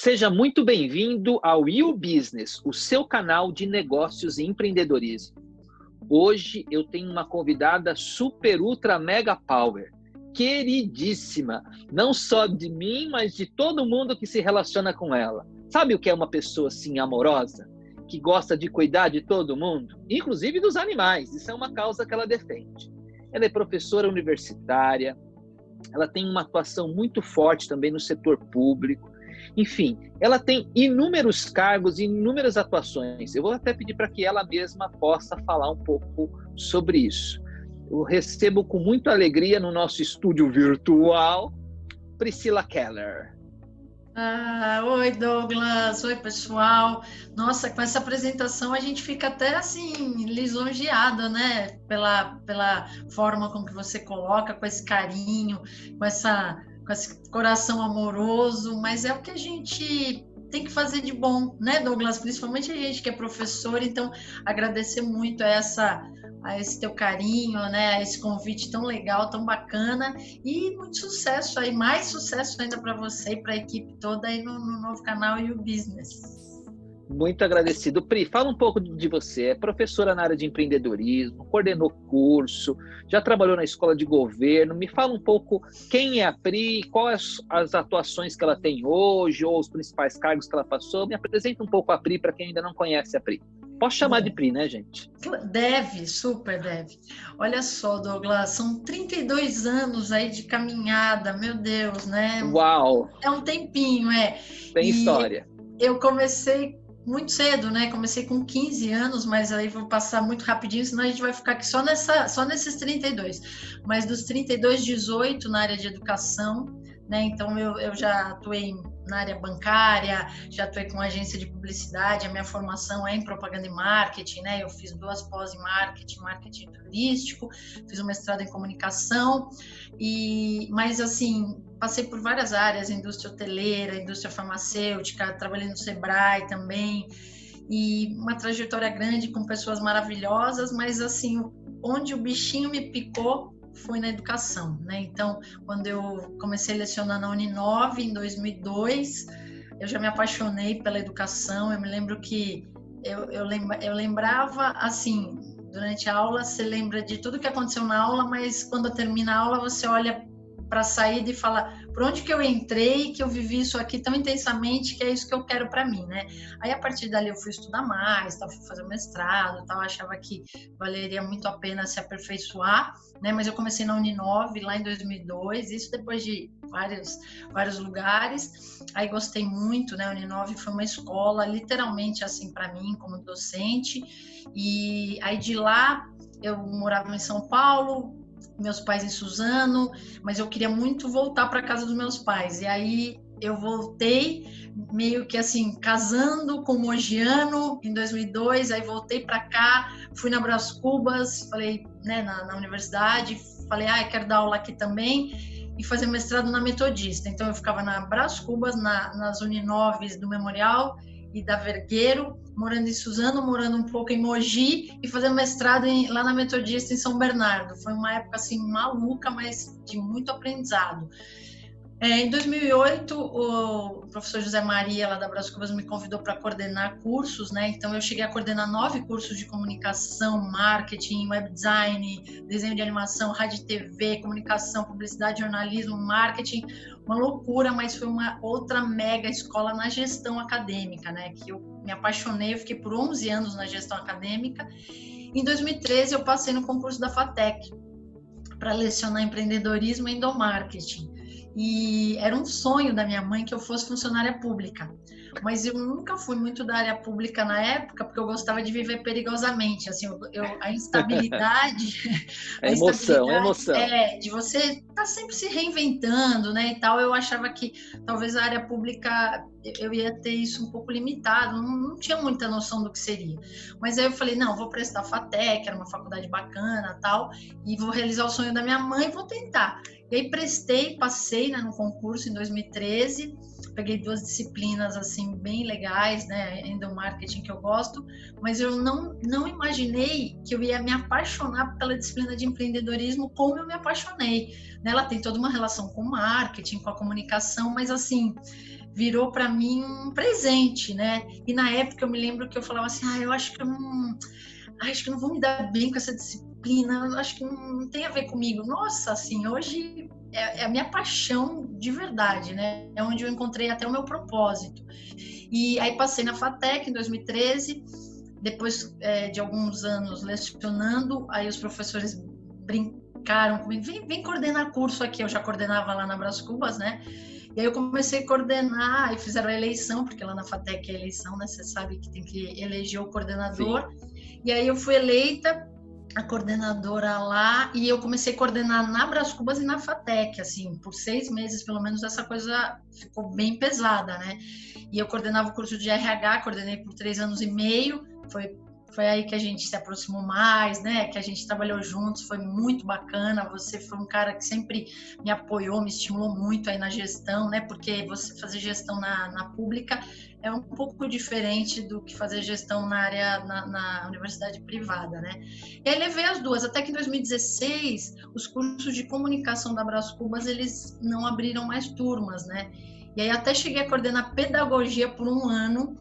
Seja muito bem-vindo ao You Business, o seu canal de negócios e empreendedorismo. Hoje eu tenho uma convidada super, ultra, mega power, queridíssima, não só de mim, mas de todo mundo que se relaciona com ela. Sabe o que é uma pessoa assim amorosa? Que gosta de cuidar de todo mundo, inclusive dos animais. Isso é uma causa que ela defende. Ela é professora universitária, ela tem uma atuação muito forte também no setor público. Enfim, ela tem inúmeros cargos e inúmeras atuações. Eu vou até pedir para que ela mesma possa falar um pouco sobre isso. Eu recebo com muita alegria no nosso estúdio virtual, Priscila Keller. Oi, Douglas. Oi, pessoal. Nossa, com essa apresentação a gente fica até assim lisonjeada, né? Pela forma com que você coloca, com esse carinho, com esse coração amoroso, mas é o que a gente tem que fazer de bom, né, Douglas? Principalmente a gente que é professor, então agradecer muito a esse teu carinho, né, a esse convite tão legal, tão bacana, e muito sucesso aí, mais sucesso ainda para você e para a equipe toda aí no novo canal You Business. Muito agradecido. Pri, fala um pouco de você. É professora na área de empreendedorismo, coordenou curso, já trabalhou na escola de governo. Me fala um pouco quem é a Pri, quais as atuações que ela tem hoje, ou os principais cargos que ela passou. Me apresenta um pouco a Pri para quem ainda não conhece a Pri. Posso chamar de Pri, né, gente? Deve, super deve. Olha só, Douglas, são 32 anos aí de caminhada, meu Deus, né? Uau! É um tempinho, é. Tem história. Eu comecei muito cedo, né? Comecei com 15 anos, mas aí vou passar muito rapidinho, senão a gente vai ficar aqui só nesses 32. Mas dos 32, 18 na área de educação, né? Então eu já atuei na área bancária, já atuei com agência de publicidade, a minha formação é em propaganda e marketing, né? Eu fiz 2 pós em marketing turístico, fiz um mestrado em comunicação, mas assim, passei por várias áreas, indústria hoteleira, indústria farmacêutica, trabalhei no Sebrae também, e uma trajetória grande com pessoas maravilhosas, mas assim, onde o bichinho me picou foi na educação, né? Então, quando eu comecei a lecionar na Uninove, em 2002, eu já me apaixonei pela educação. Eu me lembro que eu lembrava, assim, durante a aula, você lembra de tudo que aconteceu na aula, mas quando termina a aula, você olha para a saída e fala, por onde que eu entrei, que eu vivi isso aqui tão intensamente, que é isso que eu quero para mim, né? Aí, a partir dali, eu fui estudar mais, fui fazer mestrado, achava que valeria muito a pena se aperfeiçoar, né? Mas eu comecei na Uninove, lá em 2002, isso depois de vários lugares, aí gostei muito, né? A Uninove foi uma escola, literalmente, assim, para mim, como docente, e aí de lá, eu morava em São Paulo, meus pais em Suzano, mas eu queria muito voltar para casa dos meus pais. E aí eu voltei meio que assim, casando com o Mogiano em 2002, aí voltei para cá, fui na Brás Cubas, falei, né, na universidade, falei, eu quero dar aula aqui também e fazer mestrado na Metodista. Então eu ficava na Brás Cubas, nas Uninoves do Memorial e da Vergueiro, morando em Suzano, morando um pouco em Mogi e fazendo mestrado lá na Metodista em São Bernardo. Foi uma época assim maluca, mas de muito aprendizado. Em 2008, o professor José Maria, lá da Brás Cubas, me convidou para coordenar cursos, né? Então, eu cheguei a coordenar 9 cursos de comunicação, marketing, web design, desenho de animação, rádio e TV, comunicação, publicidade, jornalismo, marketing. Uma loucura, mas foi uma outra mega escola na gestão acadêmica, né? Que eu me apaixonei, eu fiquei por 11 anos na gestão acadêmica. Em 2013, eu passei no concurso da FATEC para lecionar empreendedorismo e endomarketing. E era um sonho da minha mãe que eu fosse funcionária pública, mas eu nunca fui muito da área pública na época, porque eu gostava de viver perigosamente, assim, a instabilidade, É emoção. de você estar sempre se reinventando, né, e tal, eu achava que talvez a área pública eu ia ter isso um pouco limitado, não tinha muita noção do que seria, mas aí eu falei, não, vou prestar FATEC, era uma faculdade bacana, tal, e vou realizar o sonho da minha mãe e vou tentar. E aí passei, né, no concurso em 2013, peguei 2 disciplinas assim bem legais, né, endomarketing que eu gosto, mas eu não imaginei que eu ia me apaixonar pela disciplina de empreendedorismo como eu me apaixonei. Ela tem toda uma relação com o marketing, com a comunicação, mas assim, virou para mim um presente, né? E na época eu me lembro que eu falava assim, eu acho que eu não vou me dar bem com essa disciplina, eu acho que não tem a ver comigo. Nossa, assim, hoje é a minha paixão de verdade, né? É onde eu encontrei até o meu propósito. E aí passei na FATEC em 2013, depois de alguns anos lecionando, aí os professores brincaram comigo, vem coordenar curso aqui, eu já coordenava lá na Brás Cubas, né? E aí eu comecei a coordenar, e fizeram a eleição, porque lá na FATEC é eleição, né? Você sabe que tem que eleger o coordenador. Sim. E aí eu fui eleita a coordenadora lá, e eu comecei a coordenar na Brás Cubas e na FATEC, assim, por 6 meses, pelo menos, essa coisa ficou bem pesada, né? E eu coordenava o curso de RH, coordenei por 3 anos e meio, foi aí que a gente se aproximou mais, né? Que a gente trabalhou juntos, foi muito bacana. Você foi um cara que sempre me apoiou, me estimulou muito aí na gestão, né? Porque você fazer gestão na pública é um pouco diferente do que fazer gestão na área, na universidade privada, né? E aí levei as duas, até que em 2016, os cursos de comunicação da Brás Cubas, eles não abriram mais turmas, né? E aí até cheguei a coordenar pedagogia por 1 ano.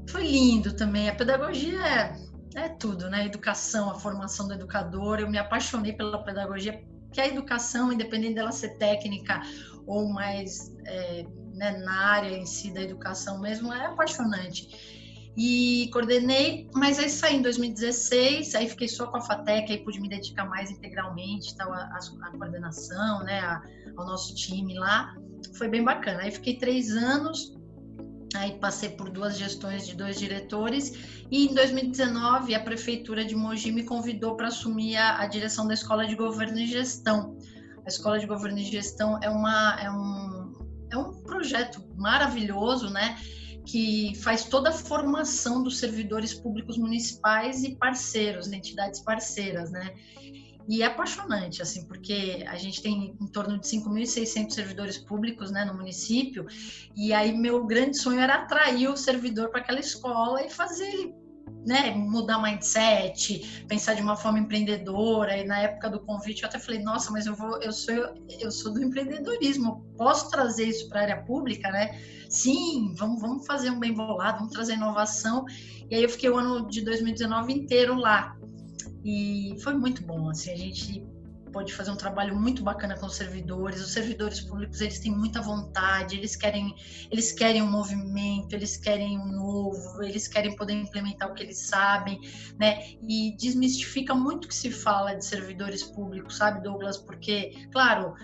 Foi lindo também. A pedagogia é tudo, né? A educação, a formação do educador. Eu me apaixonei pela pedagogia, porque a educação, independente dela ser técnica ou mais né, na área em si da educação mesmo, é apaixonante. E coordenei, mas aí saí em 2016, aí fiquei só com a FATEC, aí pude me dedicar mais integralmente tal, à coordenação, né, ao nosso time lá. Foi bem bacana. Aí fiquei 3 anos. Aí passei por 2 gestões de 2 diretores e em 2019 a Prefeitura de Mogi me convidou para assumir a direção da Escola de Governo e Gestão. A Escola de Governo e Gestão é um projeto maravilhoso, né? Que faz toda a formação dos servidores públicos municipais e parceiros, entidades parceiras, né? E é apaixonante, assim, porque a gente tem em torno de 5.600 servidores públicos, né, no município, e aí meu grande sonho era atrair o servidor para aquela escola e fazer ele, né, mudar mindset, pensar de uma forma empreendedora. E na época do convite eu até falei, nossa, mas eu sou do empreendedorismo, posso trazer isso para a área pública, né? Sim, vamos fazer um bem bolado, vamos trazer inovação. E aí eu fiquei o ano de 2019 inteiro lá. E foi muito bom, assim, a gente pôde fazer um trabalho muito bacana com os servidores públicos, eles têm muita vontade, eles querem um movimento, eles querem um novo, eles querem poder implementar o que eles sabem, né, e desmistifica muito o que se fala de servidores públicos, sabe, Douglas, porque, claro,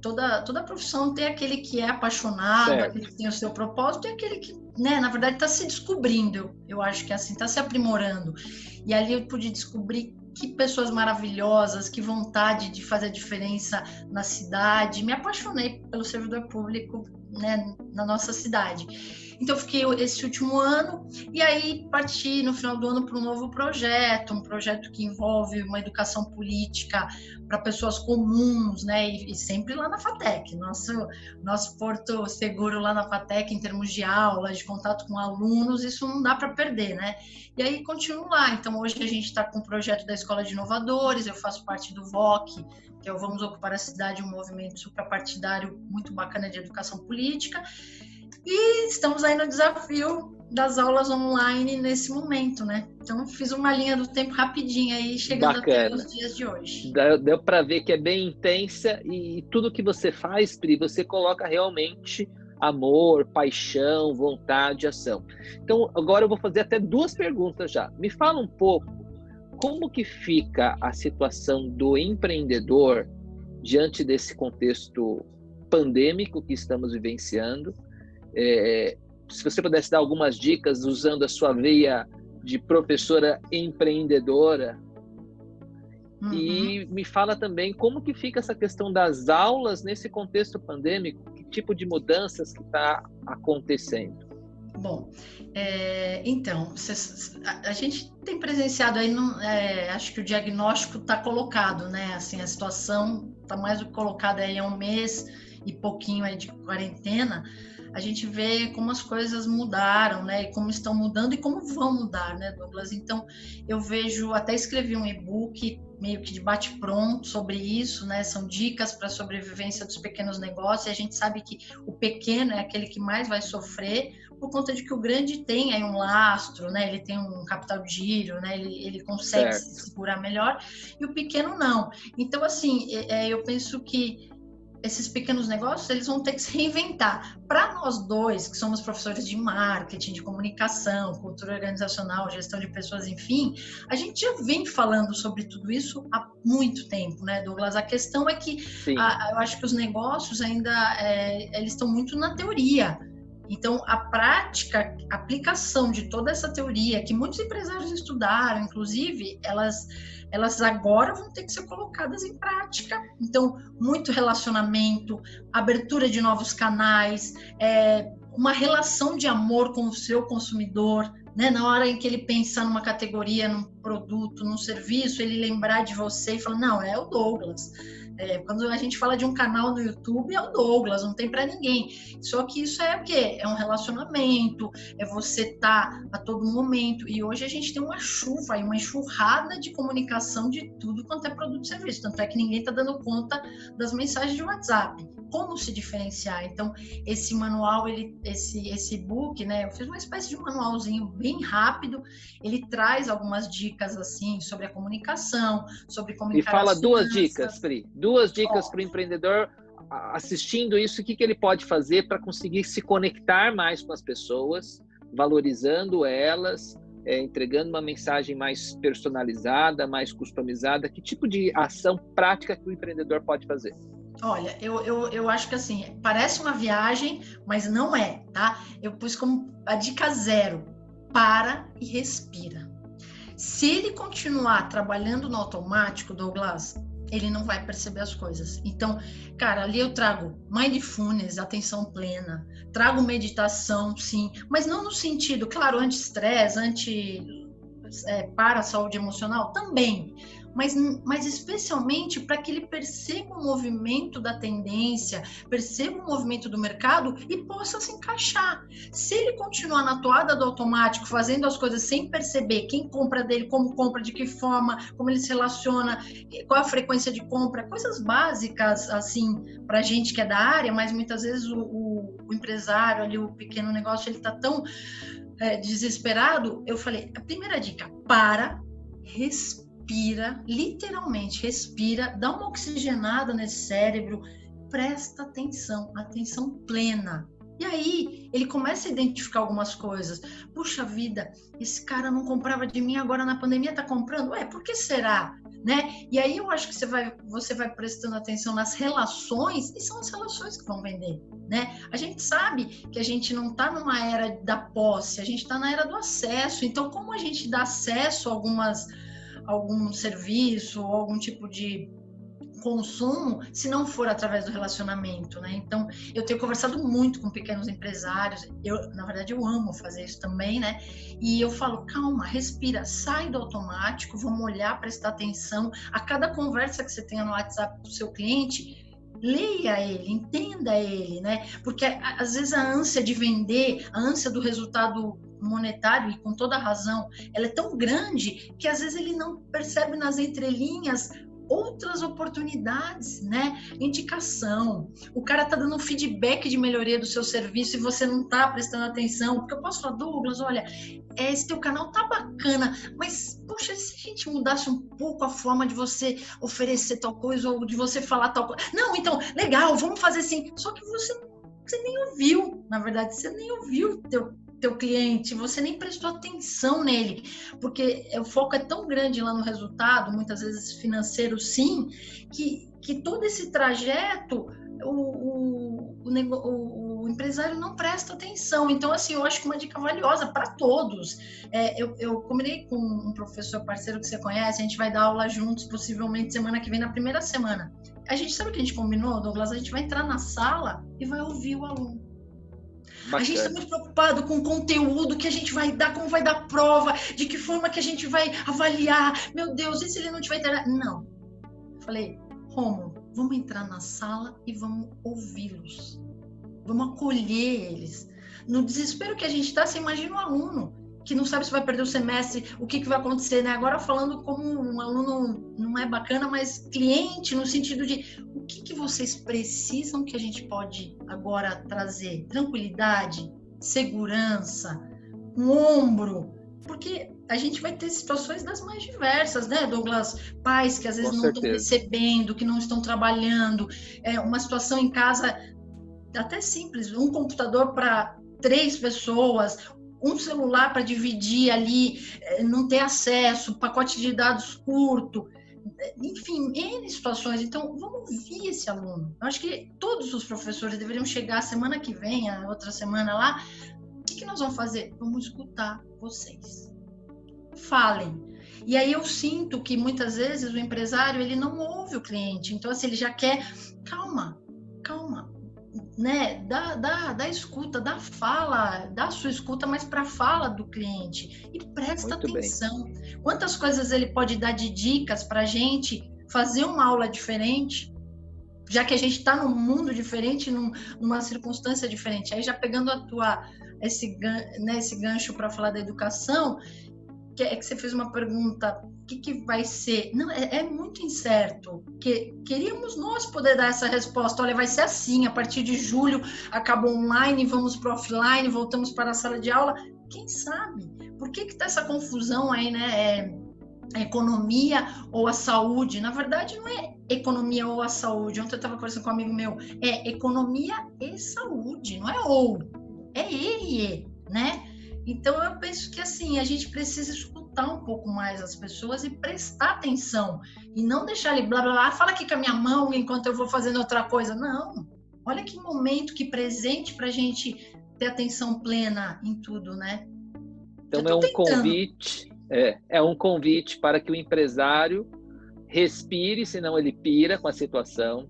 toda profissão tem aquele que é apaixonado, certo, aquele que tem o seu propósito e aquele que, né, na verdade está se descobrindo, eu acho que é assim, está se aprimorando. E ali eu pude descobrir que pessoas maravilhosas, que vontade de fazer a diferença na cidade. Me apaixonei pelo servidor público, né, na nossa cidade. Então, eu fiquei esse último ano e aí parti no final do ano para um novo projeto, um projeto que envolve uma educação política para pessoas comuns, né? E sempre lá na FATEC, nosso porto seguro lá na FATEC em termos de aula, de contato com alunos, isso não dá para perder, né? E aí continuo lá. Então, hoje a gente está com o projeto da Escola de Inovadores, eu faço parte do VOC, que é o Vamos Ocupar a Cidade, um movimento suprapartidário muito bacana de educação política. E estamos aí no desafio das aulas online nesse momento, né? Então, fiz uma linha do tempo rapidinho aí, chegando até os dias de hoje. Deu para ver que é bem intensa e tudo que você faz, Pri, você coloca realmente amor, paixão, vontade, ação. Então, agora eu vou fazer até 2 perguntas já. Me fala um pouco como que fica a situação do empreendedor diante desse contexto pandêmico que estamos vivenciando. Se você pudesse dar algumas dicas usando a sua veia de professora empreendedora. Uhum. E me fala também como que fica essa questão das aulas nesse contexto pandêmico, que tipo de mudanças que está acontecendo? Bom, então, a gente tem presenciado aí, acho que o diagnóstico está colocado, né? Assim, a situação está mais do que colocada aí há 1 mês e pouquinho aí de quarentena. A gente vê como as coisas mudaram, né? E como estão mudando e como vão mudar, né, Douglas? Então, eu vejo, até escrevi um e-book meio que de bate-pronto sobre isso, né? São dicas para a sobrevivência dos pequenos negócios, e a gente sabe que o pequeno é aquele que mais vai sofrer, por conta de que o grande tem aí um lastro, né? Ele tem um capital de giro, né? Ele consegue se segurar melhor, e o pequeno não. Então, assim, eu penso que esses pequenos negócios, eles vão ter que se reinventar. Para nós dois, que somos professores de marketing, de comunicação, cultura organizacional, gestão de pessoas, enfim, a gente já vem falando sobre tudo isso há muito tempo, né, Douglas? A questão é que eu acho que os negócios ainda, eles estão muito na teoria. Então, a prática, a aplicação de toda essa teoria, que muitos empresários estudaram, inclusive, elas agora vão ter que ser colocadas em prática. Então, muito relacionamento, abertura de novos canais, uma relação de amor com o seu consumidor, né? Na hora em que ele pensar numa categoria, num produto, num serviço, ele lembrar de você e falar, não, é o Douglas. Quando a gente fala de um canal no YouTube, é o Douglas, não tem para ninguém. Só que isso é o quê? É um relacionamento, é você estar a todo momento. E hoje a gente tem uma chuva, uma enxurrada de comunicação de tudo quanto é produto e serviço. Tanto é que ninguém está dando conta das mensagens de WhatsApp. Como se diferenciar? Então, esse manual, esse e-book, né? Eu fiz uma espécie de manualzinho bem rápido. Ele traz algumas dicas assim sobre a comunicação, sobre como encarar. E fala duas dicas, Pri. Duas dicas para o empreendedor assistindo isso, o que ele pode fazer para conseguir se conectar mais com as pessoas, valorizando elas, entregando uma mensagem mais personalizada, mais customizada. Que tipo de ação prática que o empreendedor pode fazer? Olha, eu acho que assim, parece uma viagem, mas não é, tá? Eu pus como a dica 0, para e respira. Se ele continuar trabalhando no automático, Douglas, ele não vai perceber as coisas. Então, cara, ali eu trago mindfulness, atenção plena, trago meditação, sim, mas não no sentido, claro, anti-estresse, para a saúde emocional também, mas especialmente para que ele perceba o movimento da tendência, perceba o movimento do mercado e possa se encaixar. Se ele continuar na toada do automático, fazendo as coisas sem perceber quem compra dele, como compra, de que forma, como ele se relaciona, qual a frequência de compra, coisas básicas, assim, para a gente que é da área, mas muitas vezes o empresário ali, o pequeno negócio, ele está tão desesperado. Eu falei, a primeira dica, respira, literalmente respira, dá uma oxigenada nesse cérebro, presta atenção plena. E aí, ele começa a identificar algumas coisas. Puxa vida, esse cara não comprava de mim, agora na pandemia tá comprando. Por que será? Né? E aí eu acho que você vai prestando atenção nas relações, e são as relações que vão vender, né? A gente sabe que a gente não está numa era da posse, a gente está na era do acesso. Então, como a gente dá acesso a algum serviço ou algum tipo de consumo, se não for através do relacionamento, né? Então, eu tenho conversado muito com pequenos empresários, na verdade, eu amo fazer isso também, né? E eu falo, calma, respira, sai do automático, vamos olhar, prestar atenção a cada conversa que você tenha no WhatsApp do seu cliente, leia ele, entenda ele, né? Porque às vezes a ânsia de vender, a ânsia do resultado monetário, e com toda razão, ela é tão grande que às vezes ele não percebe nas entrelinhas outras oportunidades, né? Indicação. O cara tá dando um feedback de melhoria do seu serviço e você não tá prestando atenção. Porque eu posso falar, Douglas, olha, esse teu canal tá bacana, mas, poxa, se a gente mudasse um pouco a forma de você oferecer tal coisa ou de você falar tal coisa. Não, então, legal, vamos fazer assim. Só que você nem ouviu, na verdade, você nem ouviu teu cliente, você nem prestou atenção nele, porque o foco é tão grande lá no resultado, muitas vezes financeiro sim, que todo esse trajeto o empresário não presta atenção. Então, assim, eu acho que uma dica valiosa para todos. Eu combinei com um professor parceiro que você conhece, a gente vai dar aula juntos, possivelmente semana que vem, na primeira semana. A gente sabe o que a gente combinou, Douglas? A gente vai entrar na sala e vai ouvir o aluno. Bacana. A gente está muito preocupado com o conteúdo que a gente vai dar, como vai dar prova, de que forma que a gente vai avaliar. Meu Deus, e se ele não tiver internet? Não. Falei, Rômulo, vamos entrar na sala e vamos ouvi-los. Vamos acolher eles. No desespero que a gente está, você imagina o aluno que não sabe se vai perder o semestre, o que vai acontecer, né? Agora falando como um aluno, não é bacana, mas cliente, no sentido de o que vocês precisam que a gente pode agora trazer? Tranquilidade, segurança, um ombro, porque a gente vai ter situações das mais diversas, né, Douglas? Pais que às vezes não estão recebendo, que não estão trabalhando, uma situação em casa até simples, um computador para 3 pessoas, um celular para dividir ali, não ter acesso, pacote de dados curto, enfim, N situações. Então, vamos ouvir esse aluno. Eu acho que todos os professores deveriam chegar semana que vem, a outra semana lá. O que nós vamos fazer? Vamos escutar vocês. Falem. E aí eu sinto que muitas vezes o empresário, ele não ouve o cliente. Então, assim, ele já quer, calma, né? Dá escuta, dá fala, dá a sua escuta, mas para a fala do cliente. E presta atenção. Bem. Quantas coisas ele pode dar de dicas para a gente fazer uma aula diferente, já que a gente está num mundo diferente, numa circunstância diferente. Aí já pegando esse gancho para falar da educação, que você fez uma pergunta, o que vai ser? Não, é muito incerto. Queríamos nós poder dar essa resposta. Olha, vai ser assim, a partir de julho acaba online, vamos para offline, voltamos para a sala de aula. Quem sabe? Por que está essa confusão aí, né? A economia ou a saúde? Na verdade, não é economia ou a saúde. Ontem eu estava conversando com um amigo meu. É economia e saúde, não é ou. É e, né? Então, eu penso que, assim, a gente precisa escutar um pouco mais as pessoas e prestar atenção. E não deixar ali, blá, blá, blá, fala aqui com a minha mão enquanto eu vou fazendo outra coisa. Não. Olha que momento, que presente para a gente ter atenção plena em tudo, né? Então, é um convite para que o empresário respire, senão ele pira com a situação,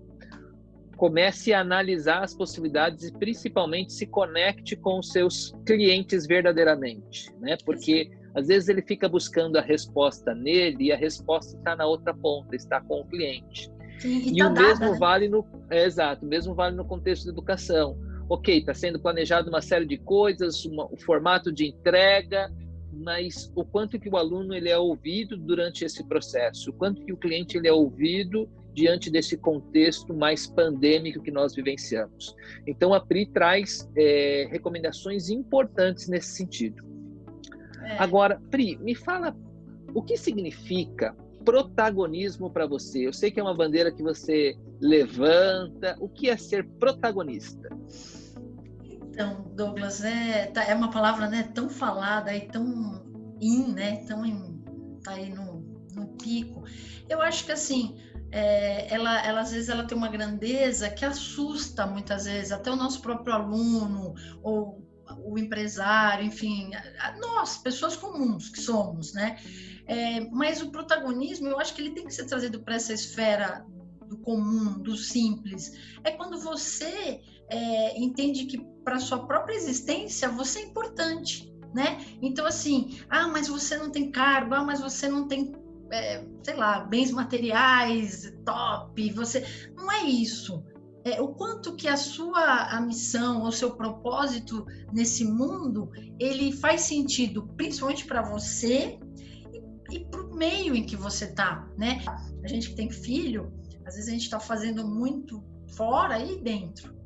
comece a analisar as possibilidades e principalmente se conecte com os seus clientes verdadeiramente, né? Porque às vezes ele fica buscando a resposta nele e a resposta está na outra ponta, está com o cliente. Sim, e tá o mesmo dada, vale no exato, o mesmo vale no contexto da educação. Ok, está sendo planejado uma série de coisas, o formato de entrega, mas o quanto que o aluno ele é ouvido durante esse processo, o quanto que o cliente ele é ouvido diante desse contexto mais pandêmico que nós vivenciamos. Então, a PRI traz recomendações importantes nesse sentido. Agora, Pri, me fala o que significa protagonismo para você? Eu sei que é uma bandeira que você levanta. O que é ser protagonista? Então, Douglas, é uma palavra, né, tão falada e tão né, tá aí no pico. Eu acho que, assim, ela às vezes ela tem uma grandeza que assusta muitas vezes até o nosso próprio aluno ou o empresário, enfim, nós, pessoas comuns que somos, né? Mas o protagonismo, eu acho que ele tem que ser trazido para essa esfera do comum, do simples. É quando você entende que para sua própria existência você é importante, né? Então, assim, mas você não tem cargo, mas você não tem sei lá, bens materiais top, não é isso. O quanto que a missão, o seu propósito nesse mundo, ele faz sentido, principalmente para você e para o meio em que você está, né? A gente que tem filho, às vezes a gente está fazendo muito fora e dentro,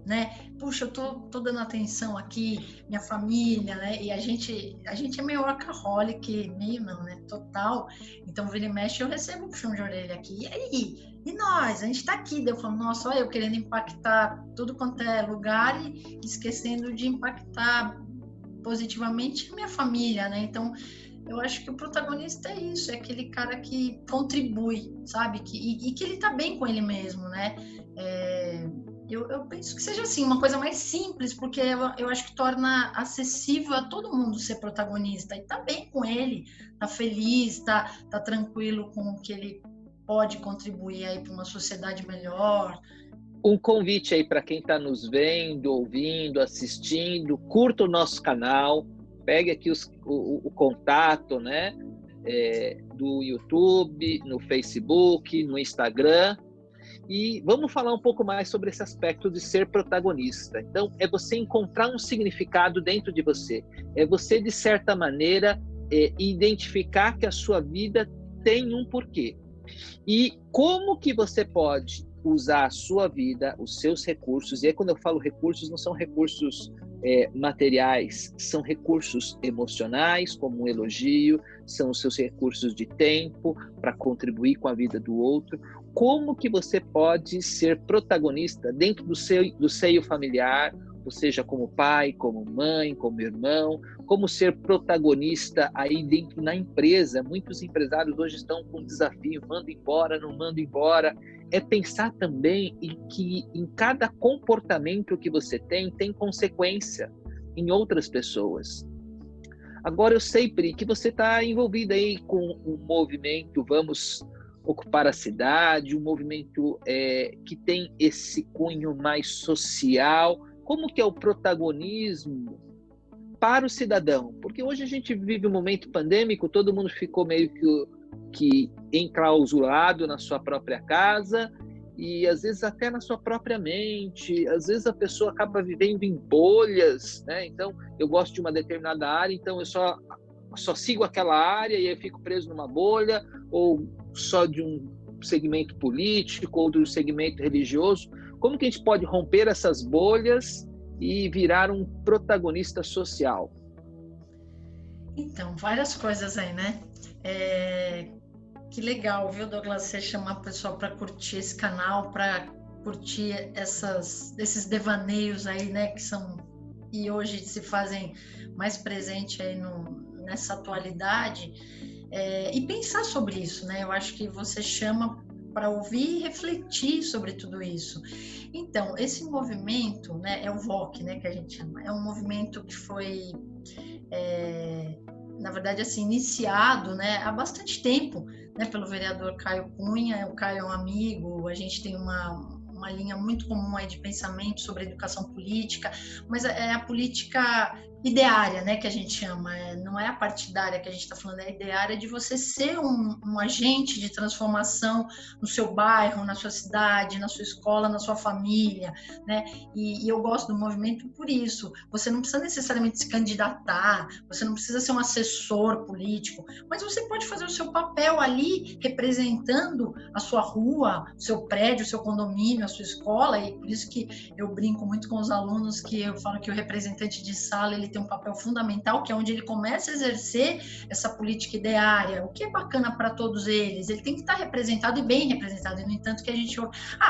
né? Puxa, eu tô dando atenção aqui, minha família, né? E a gente é meio workaholic, meio não, né? Total. Então, vira e mexe, eu recebo um puxão de orelha aqui. E aí? E nós? A gente tá aqui. Daí eu falo, nossa, olha, eu querendo impactar tudo quanto é lugar e esquecendo de impactar positivamente minha família, né? Então, eu acho que o protagonista é isso, é aquele cara que contribui, sabe? E que ele tá bem com ele mesmo, né? Eu penso que seja assim, uma coisa mais simples, porque eu acho que torna acessível a todo mundo ser protagonista. E tá bem com ele, tá feliz, tá tranquilo com o que ele pode contribuir aí para uma sociedade melhor. Um convite aí para quem está nos vendo, ouvindo, assistindo, curta o nosso canal, pegue aqui o contato, né, do YouTube, no Facebook, no Instagram, E vamos falar um pouco mais sobre esse aspecto de ser protagonista. Então, é você encontrar um significado dentro de você. É você, de certa maneira, identificar que a sua vida tem um porquê. E como que você pode usar a sua vida, os seus recursos, e aí quando eu falo recursos, não são recursos materiais, são recursos emocionais, como um elogio, são os seus recursos de tempo para contribuir com a vida do outro. Como que você pode ser protagonista dentro do seio familiar, ou seja, como pai, como mãe, como irmão, como ser protagonista aí dentro na empresa. Muitos empresários hoje estão com um desafio, manda embora, não manda embora. É pensar também que em cada comportamento que você tem consequência em outras pessoas. Agora eu sei, Pri, que você está envolvida aí com um movimento Vamos Ocupar a Cidade, um movimento que tem esse cunho mais social. Como que é o protagonismo para o cidadão? Porque hoje a gente vive um momento pandêmico, todo mundo ficou meio que enclausurado na sua própria casa e às vezes até na sua própria mente. Às vezes a pessoa acaba vivendo em bolhas, né? Então, eu gosto de uma determinada área, então eu só sigo aquela área e eu fico preso numa bolha, ou só de um segmento político ou de um segmento religioso. Como que a gente pode romper essas bolhas e virar um protagonista social? Então, várias coisas aí, né? Que legal, viu, Douglas, você chamar a pessoa para curtir esse canal, para curtir esses devaneios aí, né, que são e hoje se fazem mais presente aí nessa atualidade, e pensar sobre isso, né? Eu acho que você chama para ouvir e refletir sobre tudo isso. Então, esse movimento, né, é o VOC, né, que a gente chama, é um movimento que foi, na verdade, assim, iniciado, né, há bastante tempo, né, pelo vereador Caio Cunha. O Caio é um amigo, a gente tem uma linha muito comum aí de pensamento sobre educação política, mas é a política ideária, né, que a gente chama, não é a partidária que a gente está falando, é a ideária de você ser um agente de transformação no seu bairro, na sua cidade, na sua escola, na sua família, né, e eu gosto do movimento por isso. Você não precisa necessariamente se candidatar, você não precisa ser um assessor político, mas você pode fazer o seu papel ali, representando a sua rua, o seu prédio, o seu condomínio, a sua escola, e por isso que eu brinco muito com os alunos, que eu falo que o representante de sala, ele tem um papel fundamental, que é onde ele começa a exercer essa política ideária, o que é bacana para todos eles. Ele tem que estar representado e bem representado, e no entanto que a gente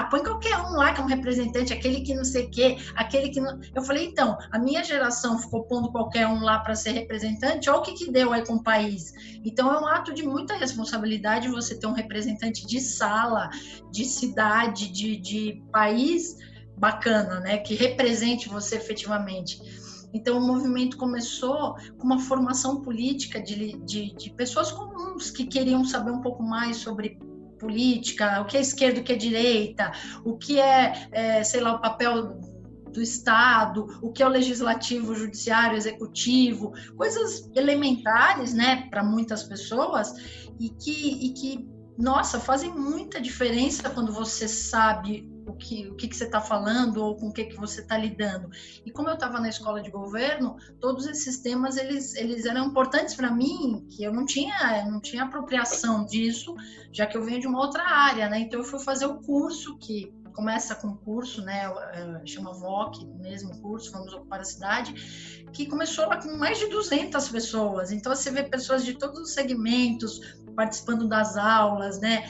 põe qualquer um lá que é um representante, aquele que não sei o quê, aquele que não... Eu falei, então, a minha geração ficou pondo qualquer um lá para ser representante, olha o que deu aí com o país. Então é um ato de muita responsabilidade você ter um representante de sala, de cidade, de país bacana, né, que represente você efetivamente. Então, o movimento começou com uma formação política de pessoas comuns que queriam saber um pouco mais sobre política, o que é esquerda, o que é direita, o que sei lá, o papel do Estado, o que é o legislativo, o judiciário, o executivo, coisas elementares, né, para muitas pessoas, e que, nossa, fazem muita diferença quando você sabe o que você está falando ou com o que você está lidando. E como eu estava na escola de governo, todos esses temas eles eram importantes para mim, que eu não tinha apropriação disso, já que eu venho de uma outra área, né? Então eu fui fazer o curso, que começa com curso, né? Chama VOC, mesmo curso, Vamos Ocupar a Cidade, que começou lá com mais de 200 pessoas. Então você vê pessoas de todos os segmentos participando das aulas, né?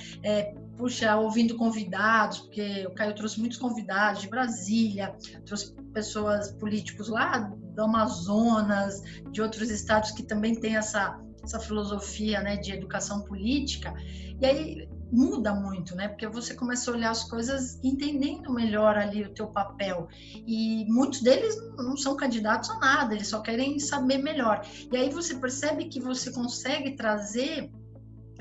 Ouvindo convidados, porque o Caio trouxe muitos convidados de Brasília, trouxe pessoas políticos lá do Amazonas, de outros estados que também têm essa filosofia, né, de educação política. E aí muda muito, né? Porque você começa a olhar as coisas entendendo melhor ali o teu papel. E muitos deles não são candidatos a nada, eles só querem saber melhor. E aí você percebe que você consegue trazer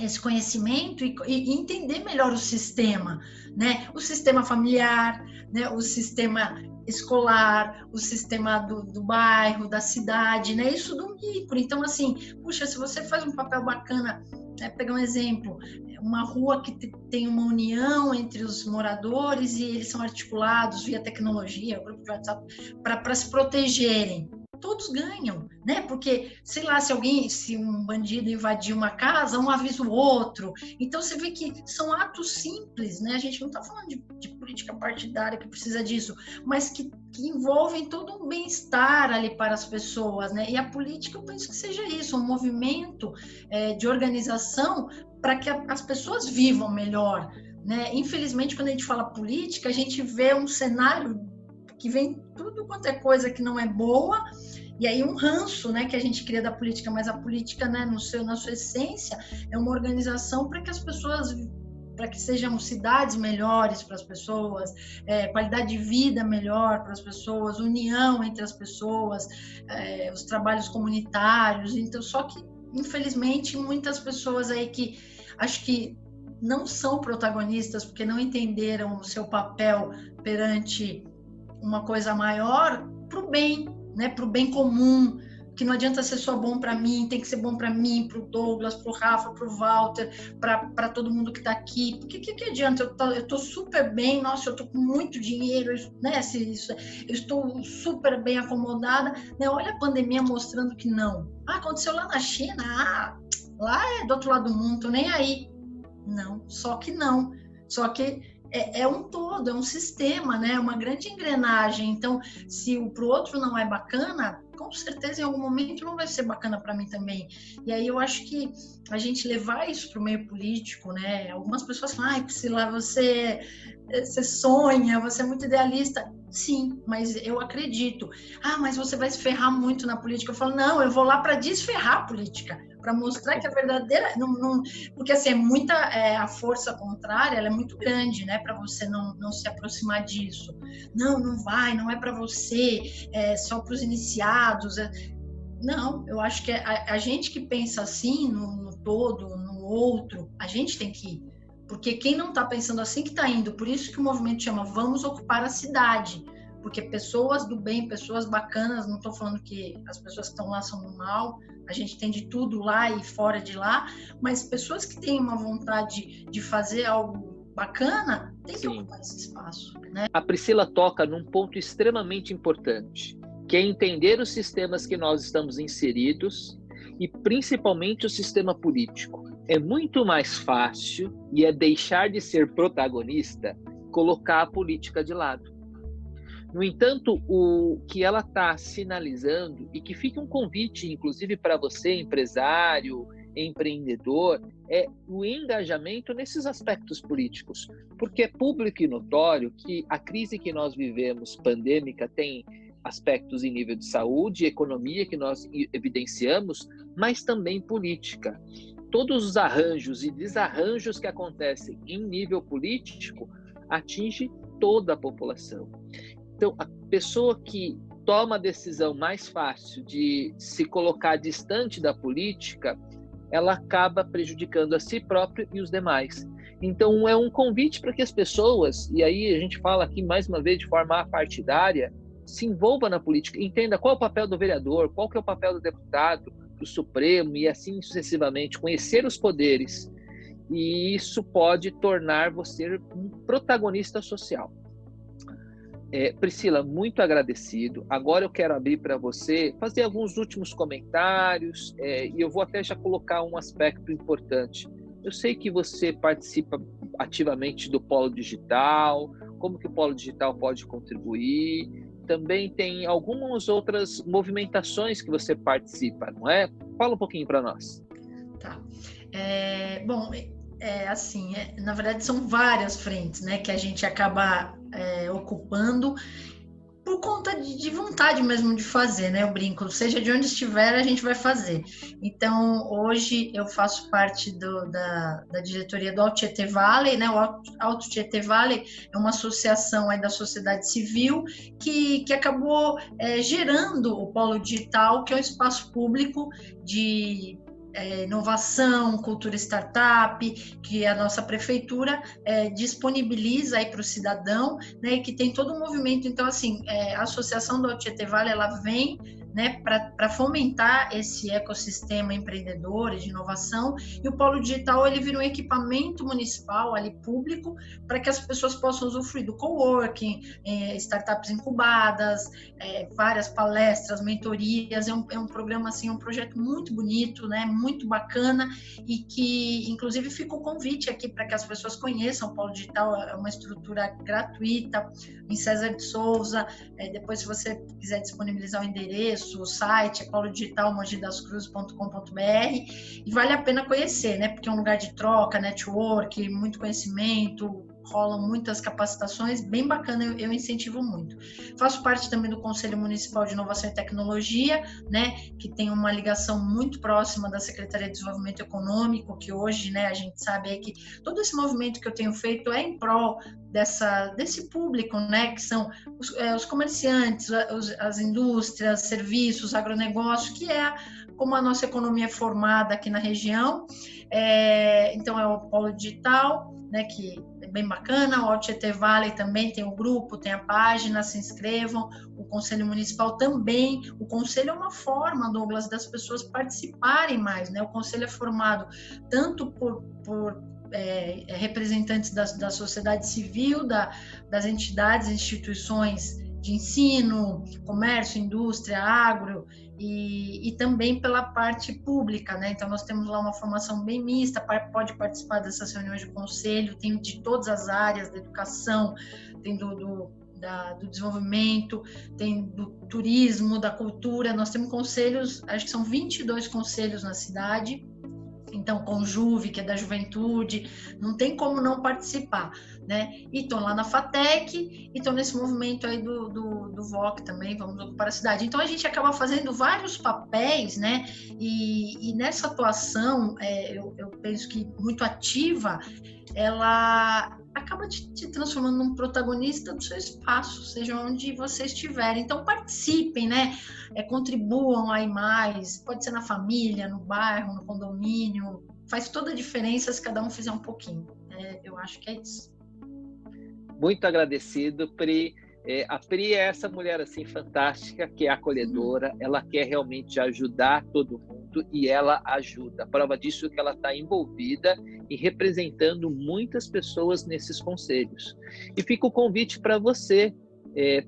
esse conhecimento e entender melhor o sistema, né? O sistema familiar, né? O sistema escolar, o sistema do bairro, da cidade, né? Isso do micro. Então, assim, puxa, se você faz um papel bacana, pegar um exemplo, uma rua que tem uma união entre os moradores e eles são articulados via tecnologia, grupo de WhatsApp, para se protegerem. Todos ganham, né? Porque, sei lá, se um bandido invadir uma casa, um avisa o outro. Então, você vê que são atos simples, né? A gente não está falando de política partidária que precisa disso, mas que envolvem todo um bem-estar ali para as pessoas, né? E a política, eu penso que seja isso, um movimento de organização para que as pessoas vivam melhor, né? Infelizmente, quando a gente fala política, a gente vê um cenário que vem tudo quanto é coisa que não é boa, e aí um ranço, né, que a gente cria da política, mas a política, né, na sua essência, é uma organização para que as pessoas, para que sejam cidades melhores para as pessoas, qualidade de vida melhor para as pessoas, união entre as pessoas, os trabalhos comunitários. Então, só que, infelizmente, muitas pessoas aí que acho que não são protagonistas porque não entenderam o seu papel perante uma coisa maior, para o bem, né? Para o bem comum, que não adianta ser só bom para mim, tem que ser bom para mim, para o Douglas, para o Rafa, para o Walter, para todo mundo que está aqui. Porque que adianta? Eu estou super bem, nossa, eu estou com muito dinheiro, né? Eu estou super bem acomodada. Né? Olha a pandemia mostrando que não. Aconteceu lá na China, lá é do outro lado do mundo, tô nem aí. Não, só que não. Só que é um todo, é um sistema, né? Uma grande engrenagem. Então, se para o outro não é bacana, com certeza em algum momento não vai ser bacana para mim também. E aí eu acho que a gente levar isso para o meio político, né? Algumas pessoas falam, ai, Priscila, você sonha, você é muito idealista. Sim, mas eu acredito. Ah, mas você vai se ferrar muito na política. Eu falo, não, eu vou lá para desferrar a política, para mostrar que a verdadeira... porque assim, a força contrária, ela é muito grande, né, para você não se aproximar disso. Não vai, não é para você, é só para os iniciados. Não, eu acho que a gente que pensa assim, no todo, no outro, a gente tem que ir. Porque quem não está pensando assim que está indo. Por isso que o movimento chama Vamos Ocupar a Cidade. Porque pessoas do bem, pessoas bacanas, não estou falando que as pessoas que estão lá são do mal, a gente tem de tudo lá e fora de lá, mas pessoas que têm uma vontade de fazer algo bacana, tem que ocupar esse espaço, né? A Priscila toca num ponto extremamente importante, que é entender os sistemas que nós estamos inseridos e principalmente o sistema político. É muito mais fácil e é deixar de ser protagonista colocar a política de lado. No entanto, o que ela está sinalizando, e que fica um convite, inclusive, para você, empresário, empreendedor, é o engajamento nesses aspectos políticos. Porque é público e notório que a crise que nós vivemos, pandêmica, tem aspectos em nível de saúde, economia que nós evidenciamos, mas também política. Todos os arranjos e desarranjos que acontecem em nível político atingem toda a população. Então, a pessoa que toma a decisão mais fácil de se colocar distante da política, ela acaba prejudicando a si própria e os demais. Então, é um convite para que as pessoas, e aí a gente fala aqui mais uma vez de forma apartidária, se envolva na política, entenda qual é o papel do vereador, qual que é o papel do deputado, do Supremo e assim sucessivamente, conhecer os poderes. E isso pode tornar você um protagonista social. Priscila, muito agradecido. Agora eu quero abrir para você fazer alguns últimos comentários e eu vou até já colocar um aspecto importante. Eu sei que você participa ativamente do Polo Digital, como que o Polo Digital pode contribuir. Também tem algumas outras movimentações que você participa, não é? Fala um pouquinho para nós. Tá. Bom, assim, na verdade são várias frentes, né, que a gente acaba ocupando por conta de vontade mesmo de fazer, né? Eu brinco, seja de onde estiver, a gente vai fazer. Então, hoje eu faço parte da diretoria do Alto Tietê Valley, né? O Alto Tietê Valley é uma associação aí da sociedade civil que acabou gerando o Polo Digital, que é um espaço público de inovação, cultura startup, que a nossa prefeitura disponibiliza aí para o cidadão, né, e que tem todo um movimento. Então, assim, a Associação do Alto Tietê Vale, ela vem, né, para fomentar esse ecossistema empreendedor e de inovação, e o Polo Digital ele vira um equipamento municipal ali público para que as pessoas possam usufruir do coworking, startups incubadas, várias palestras, mentorias. É um programa assim, um projeto muito bonito, né, muito bacana, e que inclusive fica o convite aqui para que as pessoas conheçam o Polo Digital. É uma estrutura gratuita em César de Souza. Depois, se você quiser disponibilizar o endereço, o site é polodigitalmogidascruzes.com.br, e vale a pena conhecer, né? Porque é um lugar de troca, network, muito conhecimento, rolam muitas capacitações, bem bacana, eu incentivo muito. Faço parte também do Conselho Municipal de Inovação e Tecnologia, né, que tem uma ligação muito próxima da Secretaria de Desenvolvimento Econômico, que hoje, né, a gente sabe aí que todo esse movimento que eu tenho feito é em prol desse público, né, que são os comerciantes, as indústrias, serviços, agronegócio, que é como a nossa economia é formada aqui na região. Então, é o Polo Digital, né, que é bem bacana. O Alto Tietê Vale também tem o grupo, tem a página, se inscrevam. O Conselho Municipal também. O Conselho é uma forma, Douglas, das pessoas participarem mais, né? O Conselho é formado tanto por representantes da sociedade civil, das entidades, instituições de ensino, comércio, indústria, agro, e também pela parte pública, né? Então, nós temos lá uma formação bem mista, pode participar dessas reuniões de conselho, tem de todas as áreas da educação, tem do desenvolvimento, tem do turismo, da cultura. Nós temos conselhos, acho que são 22 conselhos na cidade. Então, Conjuve, que é da juventude, não tem como não participar, né? E estão lá na FATEC, e estão nesse movimento aí do VOC também, vamos ocupar a cidade. Então, a gente acaba fazendo vários papéis, né? E nessa atuação, eu penso que muito ativa, ela acaba te transformando num protagonista do seu espaço, seja onde você estiver. Então, participem, né? Contribuam aí mais, pode ser na família, no bairro, no condomínio, faz toda a diferença se cada um fizer um pouquinho. Eu acho que é isso. Muito agradecido, Pri. A Pri é essa mulher assim fantástica, que é acolhedora, ela quer realmente ajudar todo mundo e ela ajuda. A prova disso é que ela está envolvida e representando muitas pessoas nesses conselhos. E fica o convite para você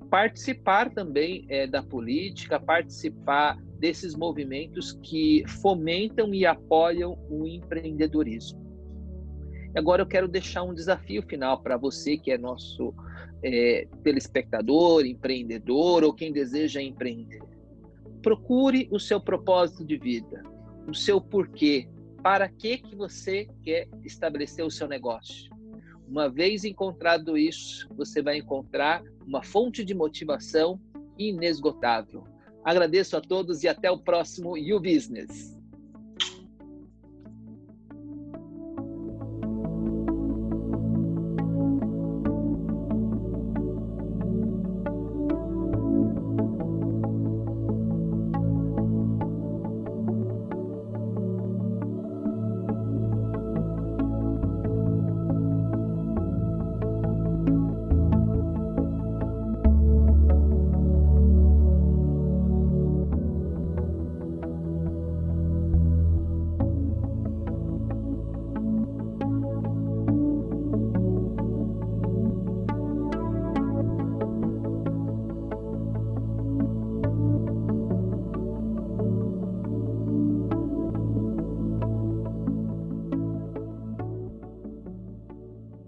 participar também da política, participar desses movimentos que fomentam e apoiam o empreendedorismo. Agora eu quero deixar um desafio final para você que é nosso telespectador, empreendedor ou quem deseja empreender. Procure o seu propósito de vida, o seu porquê, para que você quer estabelecer o seu negócio. Uma vez encontrado isso, você vai encontrar uma fonte de motivação inesgotável. Agradeço a todos e até o próximo You Business.